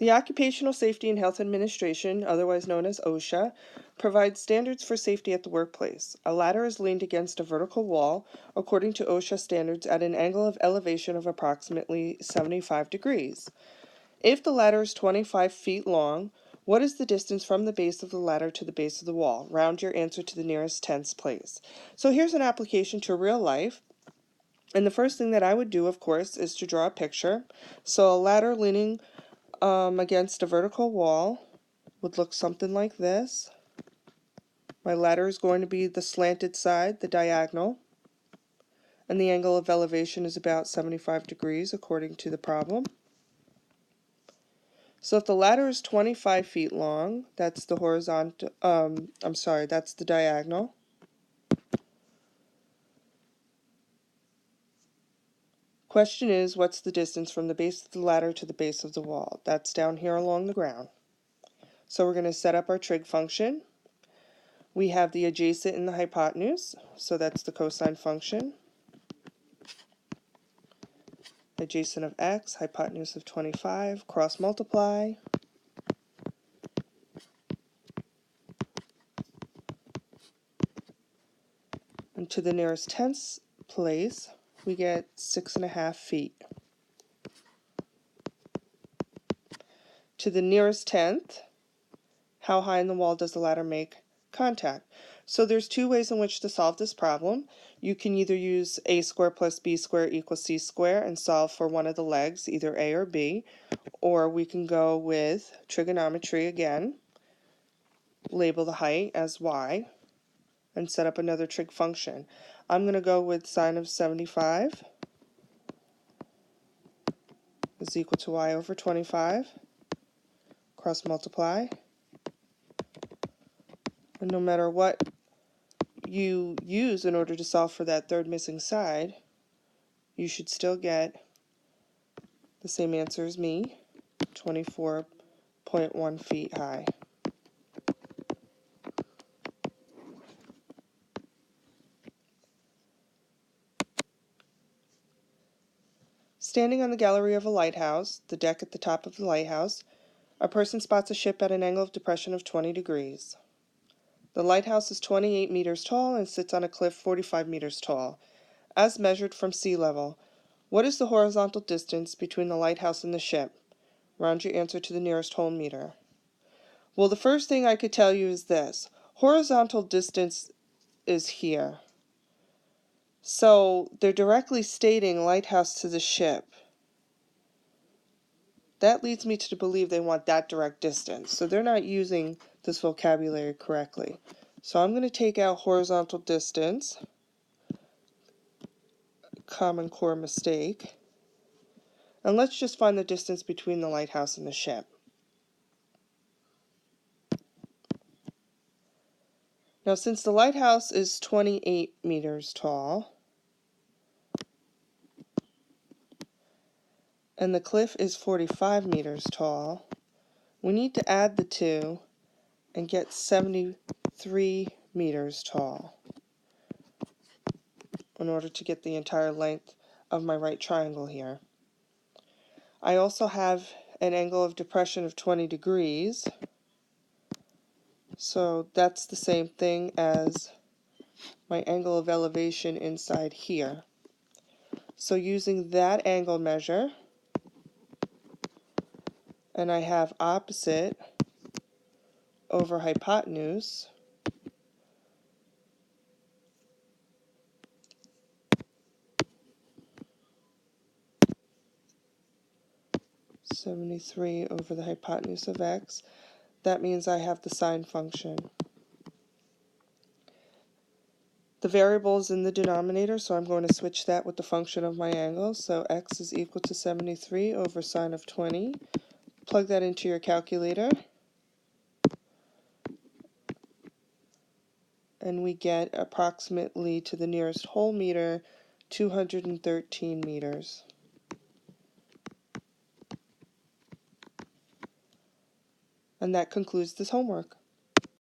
The Occupational Safety and Health Administration, otherwise known as OSHA, provides standards for safety at the workplace. A ladder is leaned against a vertical wall, according to OSHA standards, at an angle of elevation of approximately 75 degrees. If the ladder is 25 feet long, what is the distance from the base of the ladder to the base of the wall? Round your answer to the nearest tenths place. So here's an application to real life. And the first thing that I would do, of course, is to draw a picture. So a ladder leaning against a vertical wall would look something like this. My ladder is going to be the slanted side, the diagonal, and the angle of elevation is about 75 degrees according to the problem. So if the ladder is 25 feet long, that's the horizontal, that's the diagonal. Question is, what's the distance from the base of the ladder to the base of the wall? That's down here along the ground. So we're going to set up our trig function. We have the adjacent and the hypotenuse, so that's the cosine function. Adjacent of x, hypotenuse of 25, cross multiply. And to the nearest tenths place, we get 6.5 feet. To the nearest tenth, how high in the wall does the ladder make contact? So there's two ways in which to solve this problem. You can either use a squared plus b squared equals c squared and solve for one of the legs, either a or b, or we can go with trigonometry again, label the height as y, and set up another trig function. I'm going to go with sine of 75 is equal to y over 25, cross multiply, and no matter what you use in order to solve for that third missing side, you should still get the same answer as me, 24.1 feet high. Standing on the gallery of a lighthouse, the deck at the top of the lighthouse, a person spots a ship at an angle of depression of 20 degrees. The lighthouse is 28 meters tall and sits on a cliff 45 meters tall. As measured from sea level, what is the horizontal distance between the lighthouse and the ship? Round your answer to the nearest whole meter. Well, the first thing I could tell you is this. Horizontal distance is here. So they're directly stating lighthouse to the ship. That leads me to believe they want that direct distance. So they're not using this vocabulary correctly. So I'm going to take out horizontal distance, common core mistake, and let's just find the distance between the lighthouse and the ship. Now, since the lighthouse is 28 meters tall, and the cliff is 45 meters tall, we need to add the two and get 73 meters tall in order to get the entire length of my right triangle here. I also have an angle of depression of 20 degrees, so that's the same thing as my angle of elevation inside here. So using that angle measure, and I have opposite over hypotenuse, (73 over the hypotenuse of x). That means I have the sine function. The variable is in the denominator, so I'm going to switch that with the function of my angle. So x is equal to 73 over sine of 20. Plug that into your calculator, and we get approximately, to the nearest whole meter, 213 meters. And that concludes this homework.